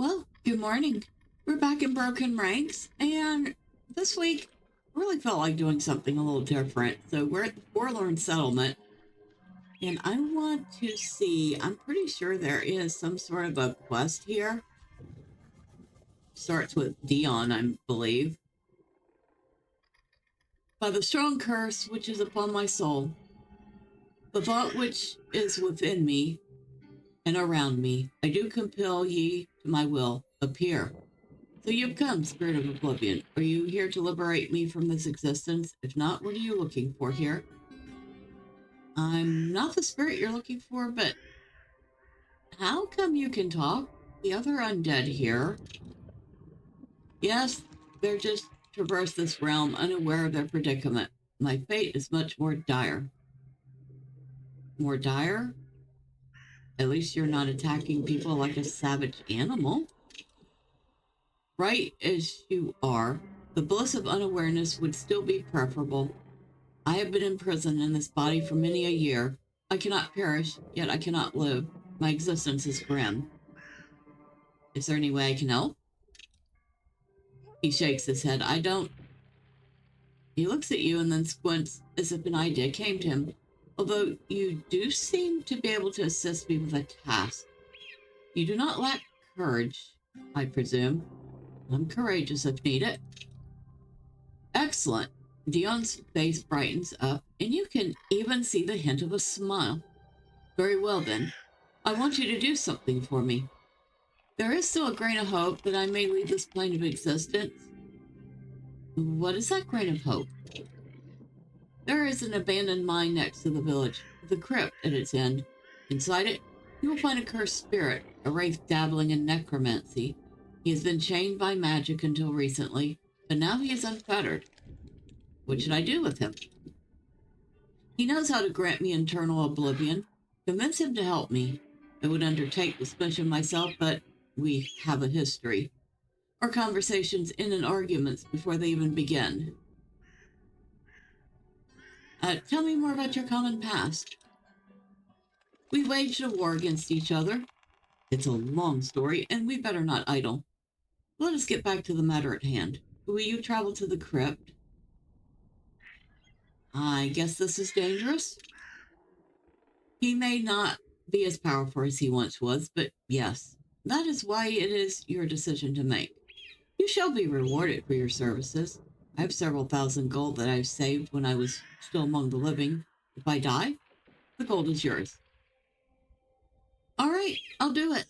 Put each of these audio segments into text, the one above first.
Well, good morning. We're back in Broken Ranks, and this week I really felt like doing something a little different. So we're at the Forlorn Settlement, and I want to see, I'm pretty sure there is some sort of a quest here. Starts with Deon, I believe. By the strong curse which is upon my soul, the thought which is within me and around me, I do compel ye to my will, appear. So you've come, Spirit of Oblivion. Are you here to liberate me from this existence? If not, what are you looking for here? I'm not the spirit you're looking for, but how come you can talk? The other undead here. Yes, they're just traverse this realm unaware of their predicament. My fate is much more dire. More dire? At least you're not attacking people like a savage animal. Right as you are, the bliss of unawareness would still be preferable. I have been imprisoned in this body for many a year. I cannot perish, yet I cannot live. My existence is grim. Is there any way I can help? He shakes his head. I don't. He looks at you and then squints as if an idea came to him. Although you do seem to be able to assist me with a task. You do not lack courage, I presume. I'm courageous if needed. Excellent. Deon's face brightens up, and you can even see the hint of a smile. Very well, then. I want you to do something for me. There is still a grain of hope that I may leave this plane of existence. What is that grain of hope? There is an abandoned mine next to the village, with a crypt at its end. Inside it, you will find a cursed spirit, a wraith dabbling in necromancy. He has been chained by magic until recently, but now he is unfettered. What should I do with him? He knows how to grant me internal oblivion. Convince him to help me. I would undertake this mission myself, but we have a history. Our conversations end in arguments before they even begin. Tell me more about your common past. We waged a war against each other. It's a long story, and we better not idle. Let us get back to the matter at hand. Will you travel to the crypt? I guess this is dangerous. He may not be as powerful as he once was, but yes, that is why it is your decision to make. You shall be rewarded for your services. I have several thousand gold that I've saved when I was still among the living. If I die, the gold is yours. All right, I'll do it.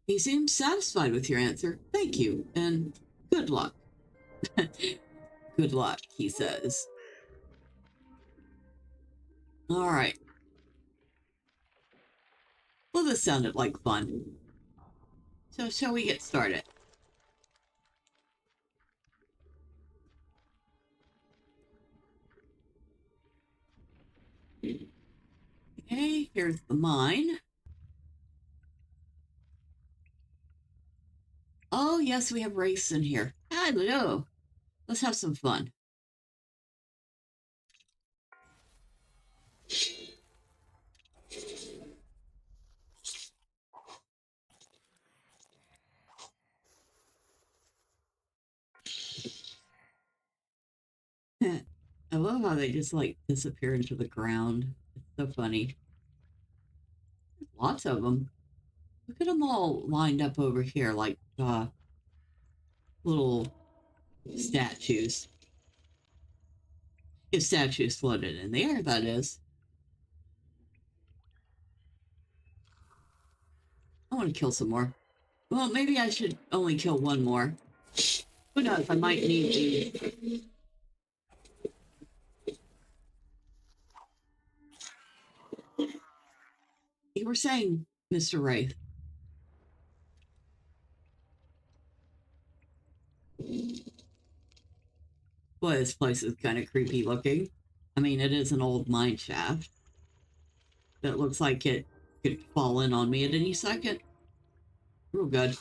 He seems satisfied with your answer. Thank you, and good luck. Good luck, he says. All right. Well, this sounded like fun. So, shall we get started? Okay, here's the mine. Oh, yes, we have race in here. Hello. Let's have some fun. I love how they just like disappear into the ground. It's so funny. Lots of them. Look at them all lined up over here like little statues. If statues floated in the air, that is. I want to kill some more. Well, maybe I should only kill one more. Who knows? I might need to. You were saying, Mr. Wraith. Boy, this place is kind of creepy looking. I mean, it is an old mine shaft that looks like it could fall in on me at any second. Real good.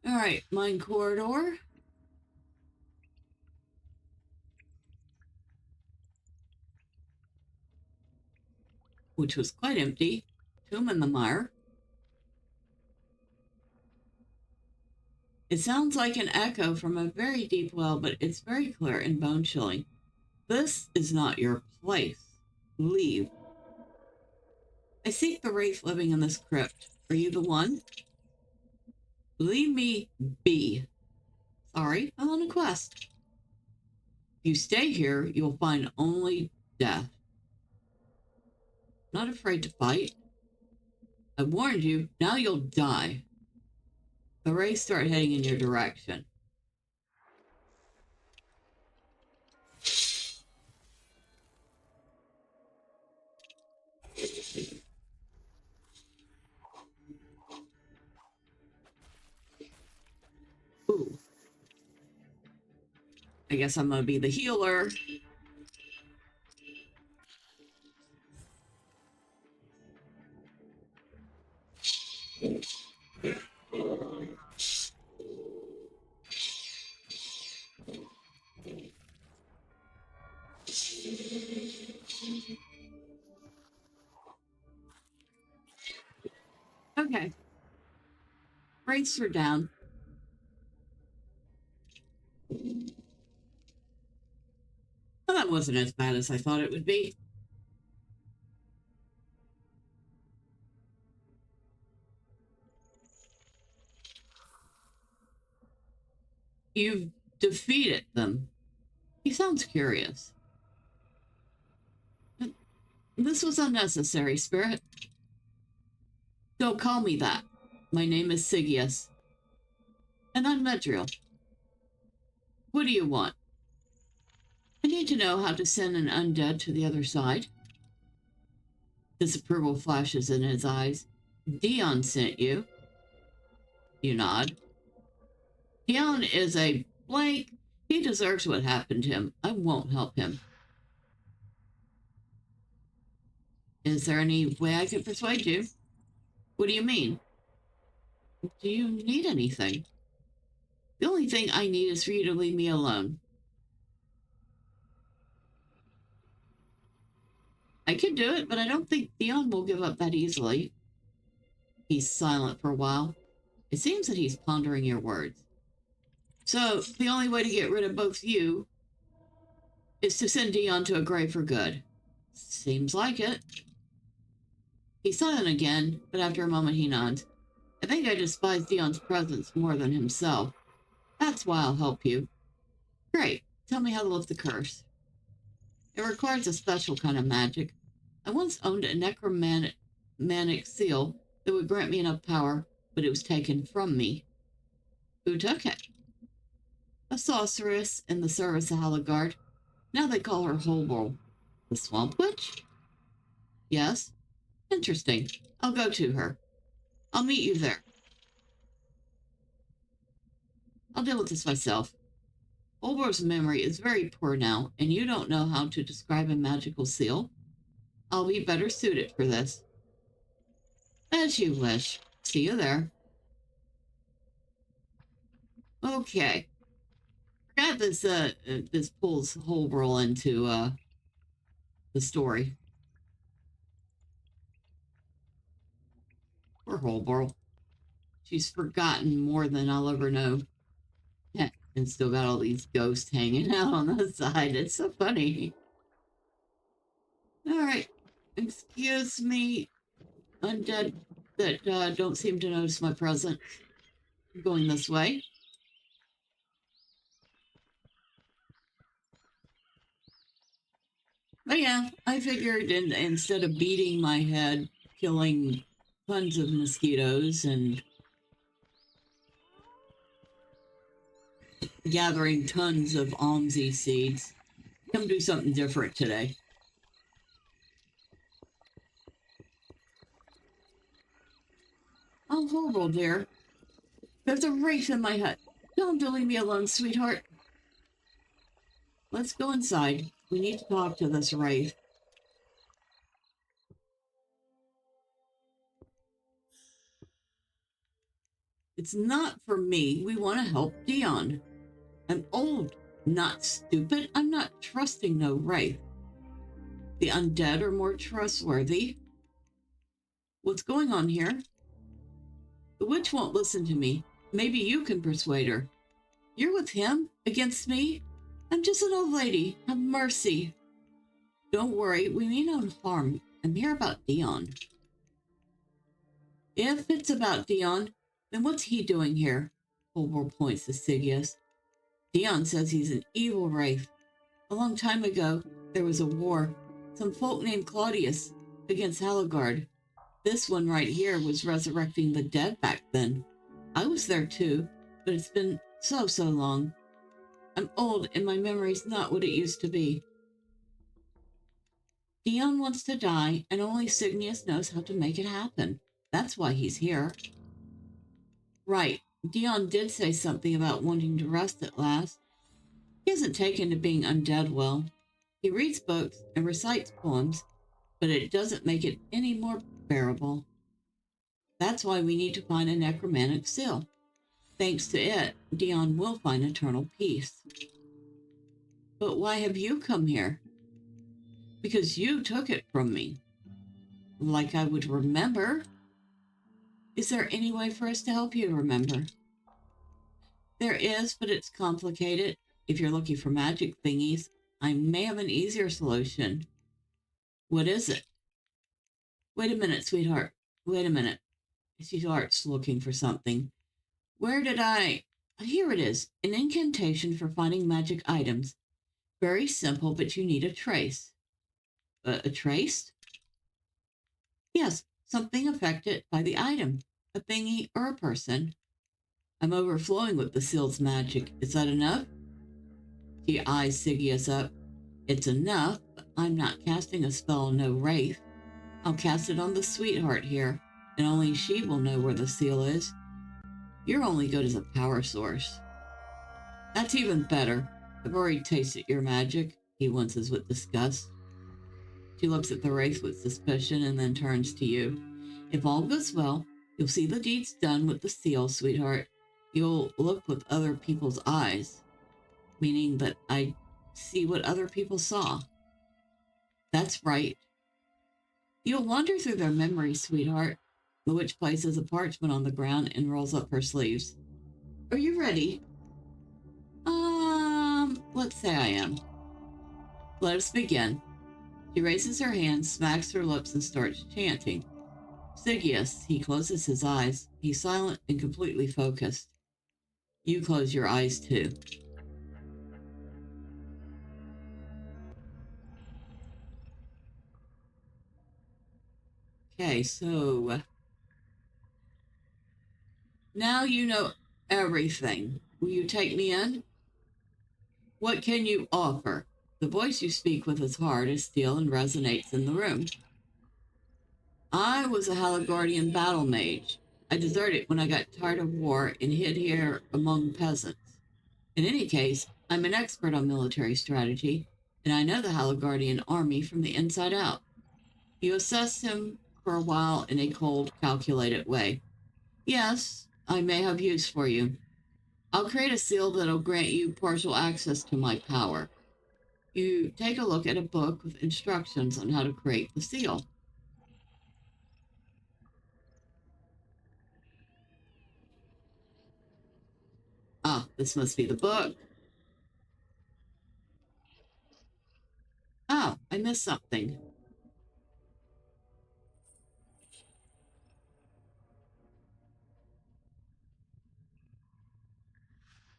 All right, mine corridor. Which was quite empty. Tomb in the mire. It sounds like an echo from a very deep well, but it's very clear and bone chilling. This is not your place. Leave. I seek the wraith living in this crypt. Are you the one? Leave me be. Sorry, I'm on a quest. If you stay here, you'll find only death. Not afraid to fight. I warned you, now you'll die. The wraiths start heading in your direction. Ooh. I guess I'm gonna be the healer. Okay. Wraiths are down. Well, that wasn't as bad as I thought it would be. You've defeated them. He sounds curious. This was unnecessary, Spirit. Don't call me that. My name is Sigius. And I'm Medriel. What do you want? I need to know how to send an undead to the other side. Disapproval flashes in his eyes. Deon sent you. You nod. Deon is a blank. He deserves what happened to him. I won't help him. Is there any way I could persuade you? What do you mean? Do you need anything? The only thing I need is for you to leave me alone. I could do it, but I don't think Deon will give up that easily. He's silent for a while. It seems that he's pondering your words. So, the only way to get rid of both you is to send Deon to a grave for good. Seems like it. He's silent again, but after a moment he nods. I think I despise Deon's presence more than himself. That's why I'll help you. Great. Tell me how to lift the curse. It requires a special kind of magic. I once owned a necromantic seal that would grant me enough power, but it was taken from me. Who took it? A sorceress in the service of Halligard. Now they call her Hoberl. The Swamp Witch? Yes. Interesting. I'll go to her. I'll meet you there. I'll deal with this myself. Hoberl's memory is very poor now, and you don't know how to describe a magical seal. I'll be better suited for this. As you wish. See you there. Okay. Forgot this pulls Hoberl into the story. Poor Hoberl. She's forgotten more than I'll ever know. Yeah, and still got all these ghosts hanging out on the side. It's so funny. All right. Excuse me, undead that don't seem to notice my presence. I'm going this way. But yeah, I figured instead of beating my head, killing tons of mosquitoes and gathering tons of almsy seeds, come do something different today. Oh, Hoberl, dear. There's a wraith in my hut. Tell him to leave me alone, sweetheart. Let's go inside. We need to talk to this wraith. It's not for me. We want to help Deon. I'm old, not stupid. I'm not trusting no wraith. The undead are more trustworthy. What's going on here? The witch won't listen to me. Maybe you can persuade her. You're with him? Against me? I'm just an old lady. Have mercy. Don't worry, we mean no harm. I'm here about Deon. If it's about Deon, then what's he doing here? Hoberl points to Sigius. Deon says he's an evil wraith. A long time ago, there was a war. Some folk named Claudius against Halagard. This one right here was resurrecting the dead back then. I was there too, but it's been so long. I'm old and my memory's not what it used to be. Deon wants to die, and only Sigius knows how to make it happen. That's why he's here. Right. Deon did say something about wanting to rest at last. He hasn't taken to being undead well. He reads books and recites poems, but it doesn't make it any more bearable. That's why we need to find a necromantic seal. Thanks to it, Deon will find eternal peace. But why have you come here? Because you took it from me. Like I would remember. Is there any way for us to help you remember? There is, but it's complicated. If you're looking for magic thingies, I may have an easier solution. What is it? Wait a minute, sweetheart. Wait a minute. She starts looking for something. Where did I... Here it is. An incantation for finding magic items. Very simple, but you need a trace. A trace? Yes, something affected by the item. A thingy or a person. I'm overflowing with the seal's magic. Is that enough? She eyes Sigius up. It's enough, but I'm not casting a spell on no wraith. I'll cast it on the sweetheart here, and only she will know where the seal is. You're only good as a power source. That's even better. I've already tasted your magic, he winces with disgust. She looks at the wraith with suspicion and then turns to you. If all goes well, you'll see the deeds done with the seal, sweetheart. You'll look with other people's eyes, meaning that I see what other people saw. That's right. You'll wander through their memories, sweetheart. The witch places a parchment on the ground and rolls up her sleeves. Are you ready? Let's say I am. Let us begin. She raises her hand, smacks her lips, and starts chanting. Sigius, he closes his eyes. He's silent and completely focused. You close your eyes too. Okay, so now you know everything. Will you take me in? What can you offer? The voice you speak with is hard as steel and resonates in the room. I was a Halagardian battle mage. I deserted when I got tired of war and hid here among peasants. In any case, I'm an expert on military strategy, and I know the Halagardian army from the inside out. You assess him for a while in a cold, calculated way. Yes, I may have use for you. I'll create a seal that'll grant you partial access to my power. You take a look at a book with instructions on how to create the seal. Ah, this must be the book. Oh, I missed something.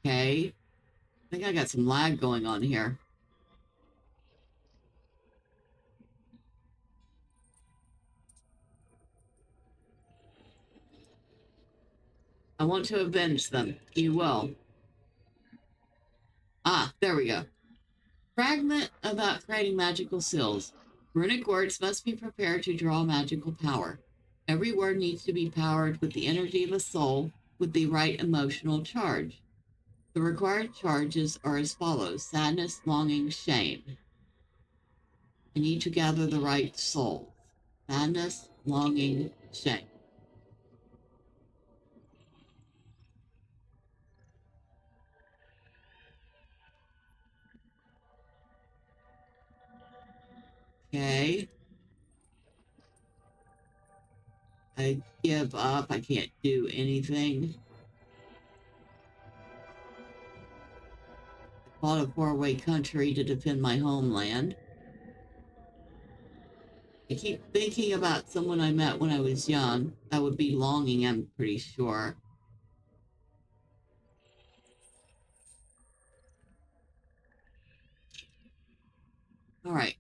Okay. I think I got some lag going on here. I want to avenge them. You will. Ah, there we go. Fragment about creating magical seals. Runic words must be prepared to draw magical power. Every word needs to be powered with the energy of a soul with the right emotional charge. The required charges are as follows: sadness, longing, shame. I need to gather the right souls. Sadness, longing, shame. Okay. I give up. I can't do anything. fought a faraway country to defend my homeland. I keep thinking about someone I met when I was young. That would be longing, I'm pretty sure. All right.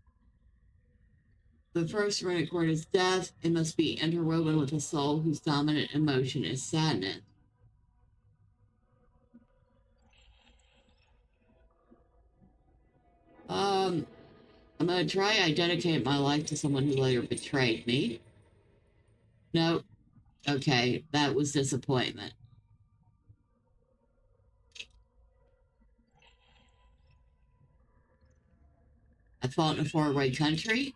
The first runic word is death. It must be interwoven with a soul whose dominant emotion is sadness. I'm going to try I dedicate my life to someone who later betrayed me. Nope. Okay, that was disappointment. I fought in a faraway country.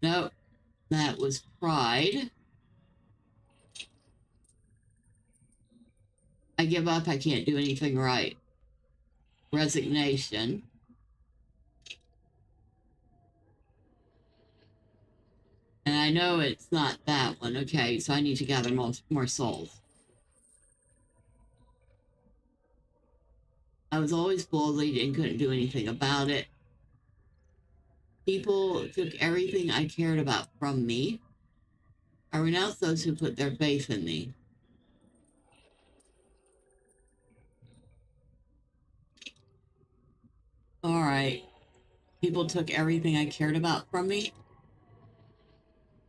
Nope, that was pride. I give up, I can't do anything right. Resignation. And I know it's not that one. Okay, so I need to gather more souls. I was always bullied and couldn't do anything about it. People took everything I cared about from me. I renounce those who put their faith in me. All right. People took everything I cared about from me.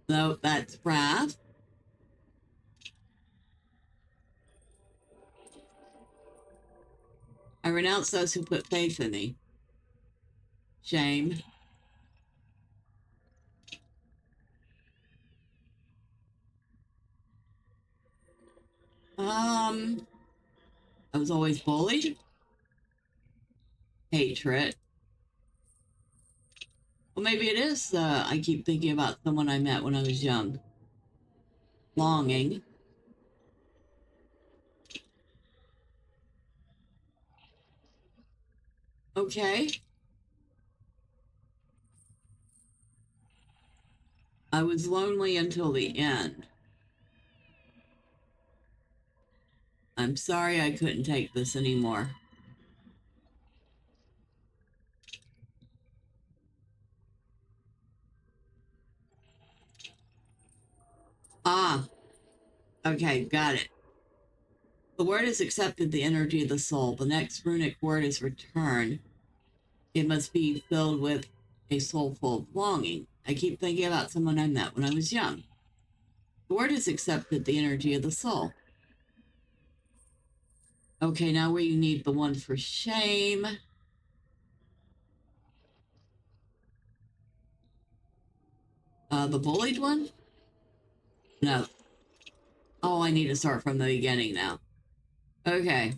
No, that's wrath. I renounce those who put faith in me. Shame. I was always bullied. Hatred. Well, maybe it is. I keep thinking about someone I met when I was young. Longing. Okay. I was lonely until the end. I'm sorry I couldn't take this anymore. Ah, okay, got it. The word is accepted the energy of the soul. The next runic word is return. It must be filled with a soulful longing. I keep thinking about someone I met when I was young. The word is accepted the energy of the soul. Okay, now we need the one for shame. The bullied one? No. Oh, I need to start from the beginning now. Okay.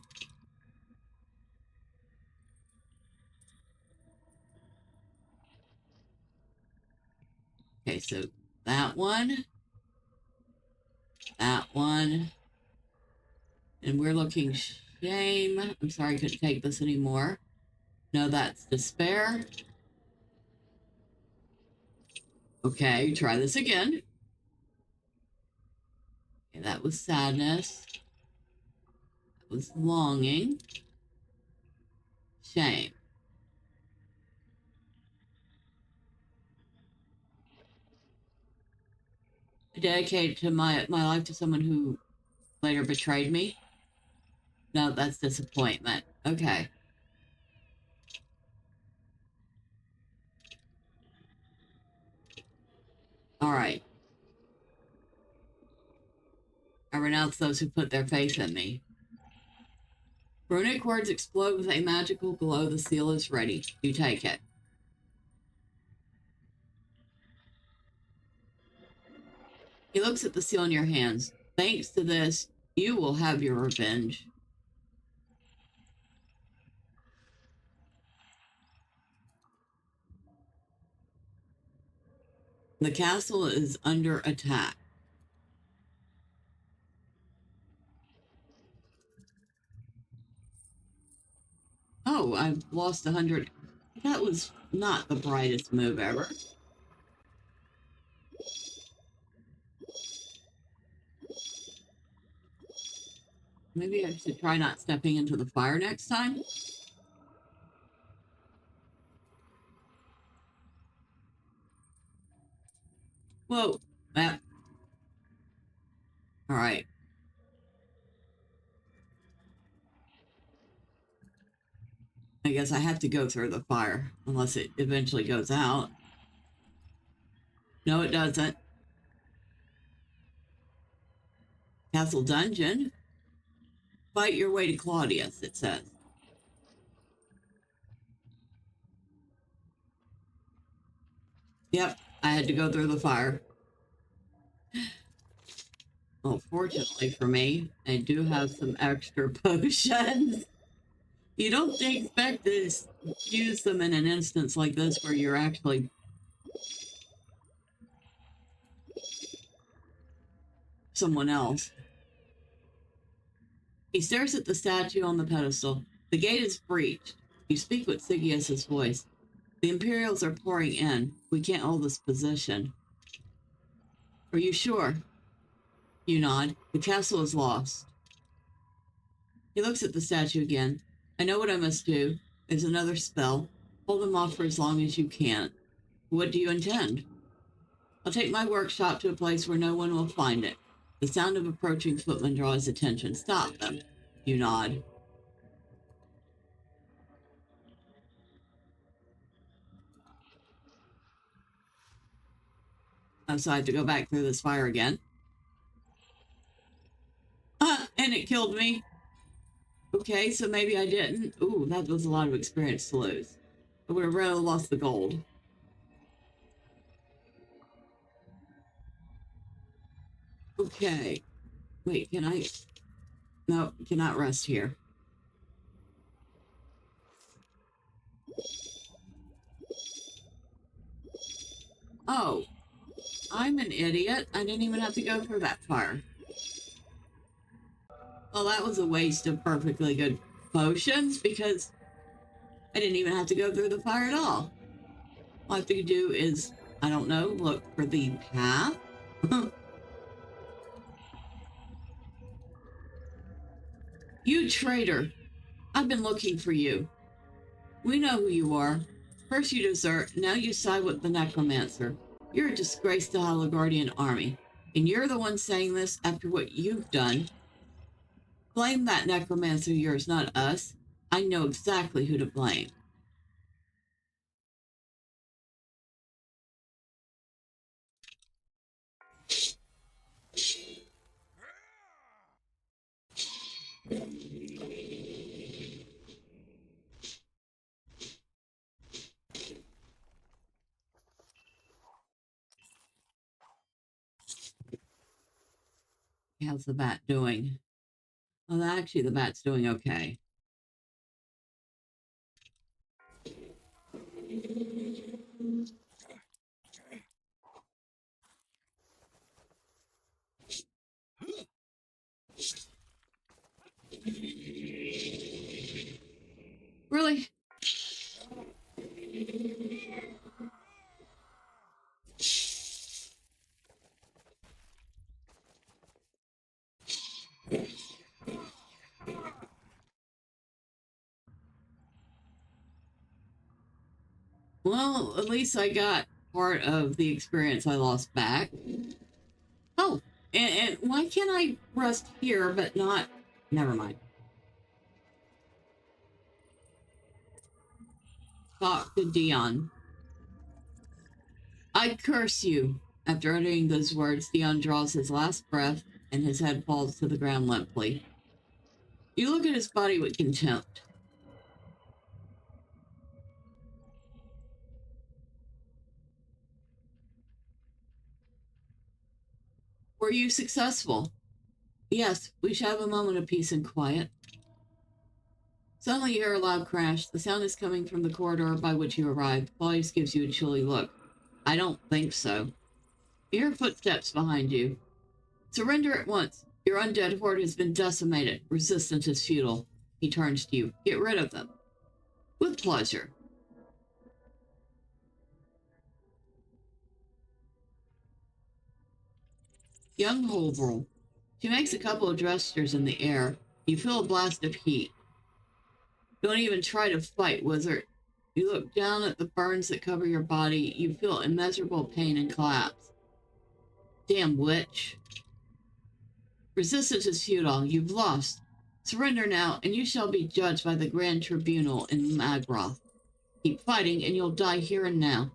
Okay, so that one. That one. And we're looking shame. I'm sorry I couldn't take this anymore. No, that's despair. Okay, try this again. Okay, that was sadness. That was longing. Shame. I dedicated to my life to someone who later betrayed me. No, that's disappointment. Okay. All right. I renounce those who put their faith in me. Runic words explode with a magical glow. The seal is ready. You take it. He looks at the seal in your hands. Thanks to this, you will have your revenge. The castle is under attack. Oh, I've lost 100. That was not the brightest move ever. Maybe I should try not stepping into the fire next time. Whoa. That. All right. I guess I have to go through the fire unless it eventually goes out. No, it doesn't. Castle Dungeon. Fight your way to Claudius, it says. Yep, I had to go through the fire. Well, fortunately for me, I do have some extra potions. You don't expect to use them in an instance like this where you're actually someone else. He stares at the statue on the pedestal. The gate is breached. You speak with Sigius's voice. The Imperials are pouring in. We can't hold this position. Are you sure? You nod. The castle is lost. He looks at the statue again. I know what I must do. There's another spell. Hold them off for as long as you can. What do you intend? I'll take my workshop to a place where no one will find it. The sound of approaching footmen draws attention. Stop them. You nod. Oh, so I have to go back through this fire again. And it killed me. Okay, so maybe I didn't. Ooh, that was a lot of experience to lose. I would have rather lost the gold. Okay. Wait, can I? No, cannot rest here. Oh, I'm an idiot. I didn't even have to go through that fire. Well, that was a waste of perfectly good potions because I didn't even have to go through the fire at all. All I have to do is, I don't know, look for the path. You traitor! I've been looking for you. We know who you are. First you desert, now you side with the necromancer. You're a disgrace to the Haligardian army. And you're the one saying this after what you've done. Blame that necromancer of yours, not us. I know exactly who to blame. How's the bat doing? Well, actually, the bat's doing okay. Really? Well, at least I got part of the experience I lost back. Oh, and why can't I rest here but not... Never mind. Talk to Deon. I curse you. After uttering those words, Deon draws his last breath and his head falls to the ground limply. You look at his body with contempt. Were you successful? Yes, we shall have a moment of peace and quiet. Suddenly you hear a loud crash. The sound is coming from the corridor by which you arrived. Claudius gives you a chilly look. I don't think so. You hear footsteps behind you. Surrender at once. Your undead horde has been decimated. Resistance is futile. He turns to you. Get rid of them. With pleasure. Young Hoberl. She makes a couple of gestures in the air. You feel a blast of heat. Don't even try to fight, wizard. You look down at the burns that cover your body. You feel immeasurable pain and collapse. Damn witch. Resistance is futile. You've lost. Surrender now, and you shall be judged by the Grand Tribunal in Magroth. Keep fighting, and you'll die here and now.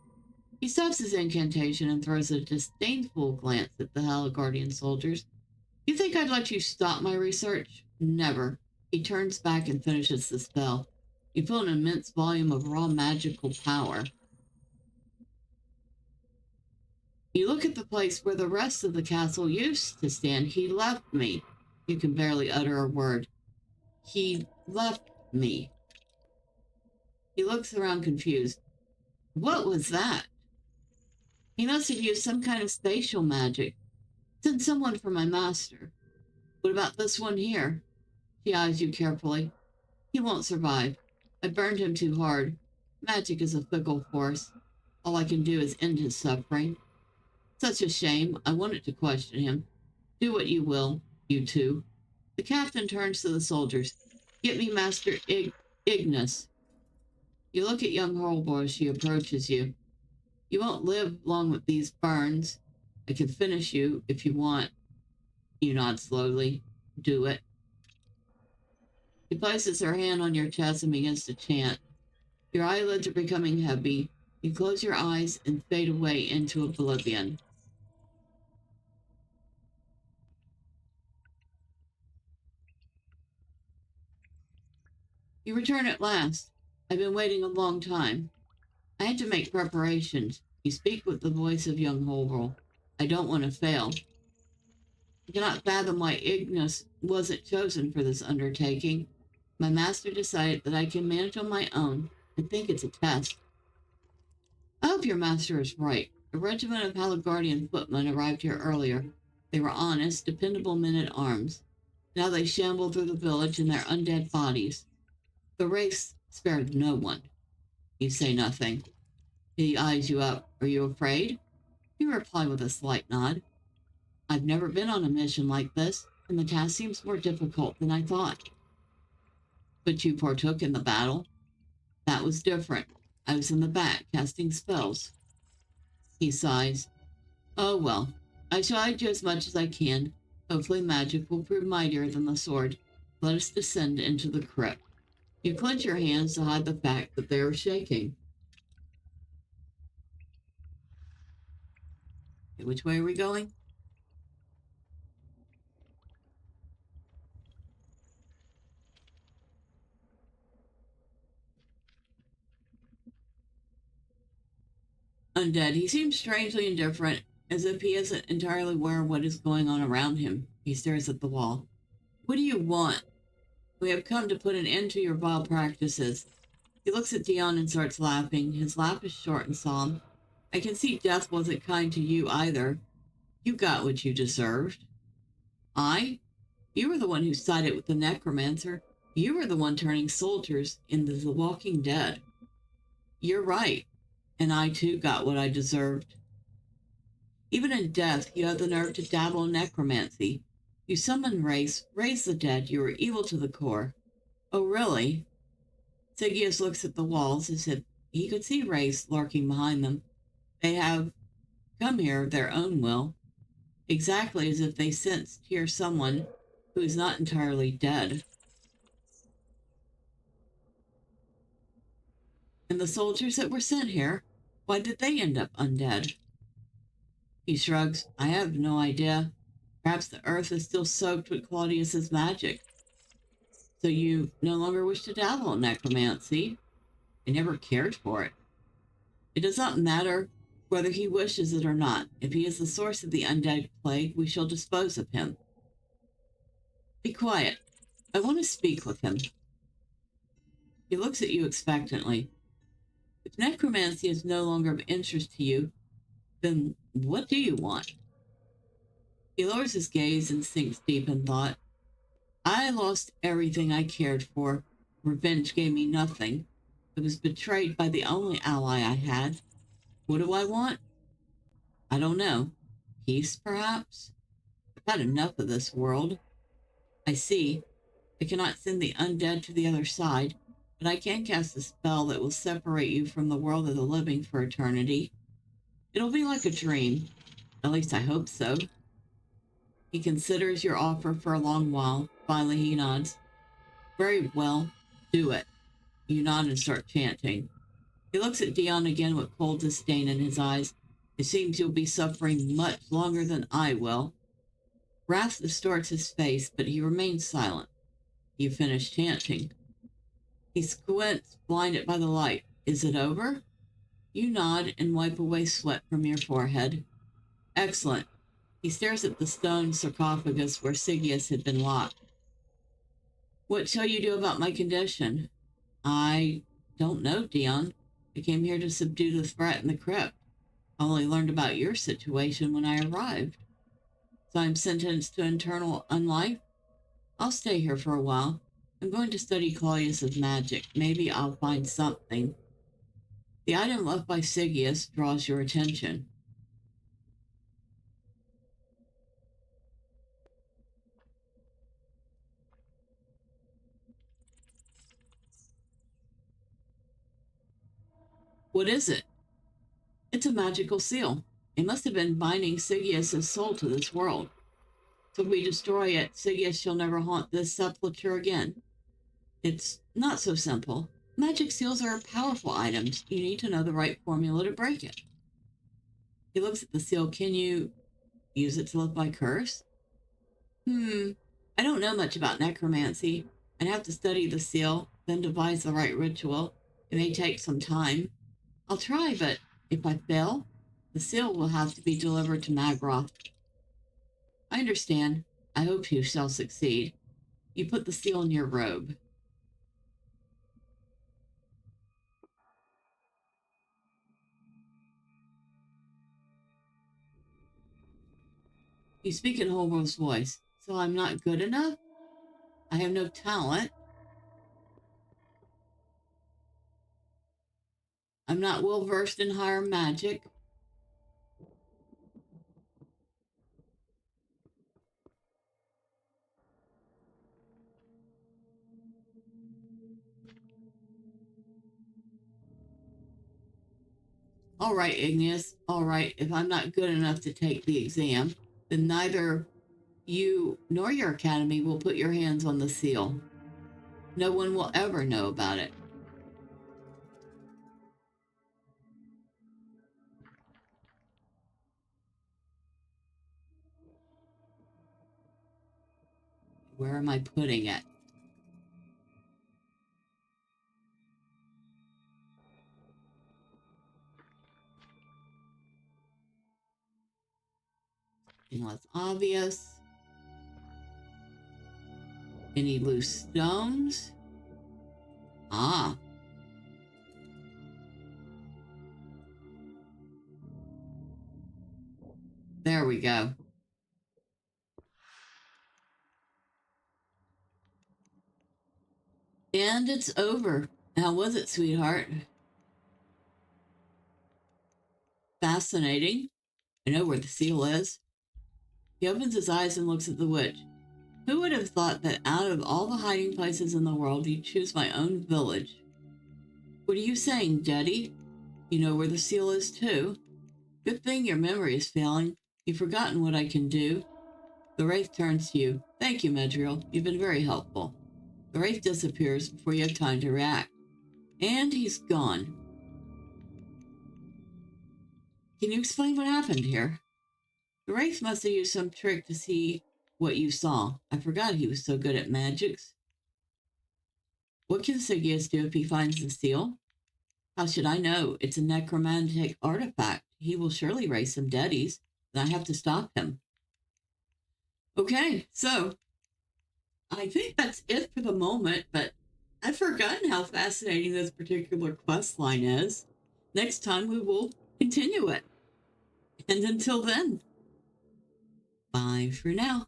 He stops his incantation and throws a disdainful glance at the Haligardian soldiers. You think I'd let you stop my research? Never. He turns back and finishes the spell. You feel an immense volume of raw magical power. You look at the place where the rest of the castle used to stand. He left me. You can barely utter a word. He left me. He looks around confused. What was that? He must have used some kind of spatial magic. Sent someone for my master. What about this one here? He eyes you carefully. He won't survive. I burned him too hard. Magic is a fickle force. All I can do is end his suffering. Such a shame. I wanted to question him. Do what you will, you two. The captain turns to the soldiers. Get me Master Ignis. You look at young Hoberl as she approaches you. You won't live long with these burns. I can finish you if you want. You nod slowly. Do it. She places her hand on your chest and begins to chant. Your eyelids are becoming heavy. You close your eyes and fade away into oblivion. You return at last. I've been waiting a long time. I had to make preparations. You speak with the voice of young Hoberl. I don't want to fail. I cannot fathom why Ignis wasn't chosen for this undertaking. My master decided that I can manage on my own. I think it's a test. I hope your master is right. A regiment of Haligardian footmen arrived here earlier. They were honest, dependable men-at-arms. Now they shamble through the village in their undead bodies. The race spared no one. You say nothing. He eyes you up. Are you afraid? You reply with a slight nod. I've never been on a mission like this, and the task seems more difficult than I thought. But you partook in the battle? That was different. I was in the back, casting spells. He sighs. Oh, well. I shall aid you as much as I can. Hopefully magic will prove mightier than the sword. Let us descend into the crypt. You clench your hands to hide the fact that they are shaking. Okay, which way are we going? Undead. He seems strangely indifferent, as if he isn't entirely aware of what is going on around him. He stares at the wall. What do you want? We have come to put an end to your vile practices. He looks at Deon and starts laughing. His laugh is short and solemn. I can see death wasn't kind to you either. You got what you deserved. I? You were the one who sided with the necromancer. You were the one turning soldiers into the walking dead. You're right. And I too got what I deserved. Even in death, you have the nerve to dabble in necromancy. You summon race, raise the dead, you are evil to the core. Oh, really? Sigius looks at the walls as if he could see race lurking behind them. They have come here of their own will, exactly as if they sensed here someone who is not entirely dead. And the soldiers that were sent here, why did they end up undead? He shrugs. I have no idea. Perhaps the earth is still soaked with Claudius's magic. So you no longer wish to dabble in necromancy? I never cared for it. It does not matter whether he wishes it or not. If he is the source of the undead plague, we shall dispose of him. Be quiet. I want to speak with him. He looks at you expectantly. If necromancy is no longer of interest to you, then what do you want? He lowers his gaze and sinks deep in thought. I lost everything I cared for. Revenge gave me nothing. I was betrayed by the only ally I had. What do I want? I don't know. Peace, perhaps? I've had enough of this world. I see. I cannot send the undead to the other side, but I can cast a spell that will separate you from the world of the living for eternity. It'll be like a dream. At least I hope so. He considers your offer for a long while. Finally, he nods. Very well. Do it. You nod and start chanting. He looks at Deon again with cold disdain in his eyes. It seems you'll be suffering much longer than I will. Wrath distorts his face, but he remains silent. You finish chanting. He squints, blinded by the light. Is it over? You nod and wipe away sweat from your forehead. Excellent. He stares at the stone sarcophagus where Sigius had been locked. What shall you do about my condition? I don't know, Deon. I came here to subdue the threat in the crypt. I only learned about your situation when I arrived. So I'm sentenced to eternal unlife? I'll stay here for a while. I'm going to study Claudius's magic. Maybe I'll find something. The item left by Sigius draws your attention. What is it? It's a magical seal. It must have been binding Sigius's soul to this world. So if we destroy it, Sigius shall never haunt this sepulchre again. It's not so simple. Magic seals are powerful items. You need to know the right formula to break it. He looks at the seal. Can you use it to lift my curse? I don't know much about necromancy. I'd have to study the seal, then devise the right ritual. It may take some time. I'll try, but if I fail, the seal will have to be delivered to Magroth. I understand. I hope you shall succeed. You put the seal in your robe. You speak in Hoberl's voice. So I'm not good enough? I have no talent. I'm not well versed in higher magic. All right, Igneous. All right, if I'm not good enough to take the exam, then neither you nor your academy will put your hands on the seal. No one will ever know about it. Where am I putting it? Less obvious. Any loose stones? Ah. There we go. And it's over. How was it, sweetheart? Fascinating. I know where the seal is. He opens his eyes and looks at the witch. Who would have thought that out of all the hiding places in the world, you'd choose my own village? What are you saying, Jetty? You know where the seal is, too. Good thing your memory is failing. You've forgotten what I can do. The wraith turns to you. Thank you, Medriel. You've been very helpful. The wraith disappears before you have time to react. And he's gone. Can you explain what happened here? The wraith must have used some trick to see what you saw. I forgot he was so good at magics. What can Sigius do if he finds the seal? How should I know? It's a necromantic artifact. He will surely raise some deadies, and I have to stop him. Okay, so I think that's it for the moment, but I've forgotten how fascinating this particular quest line is. Next time we will continue it. And until then, bye for now.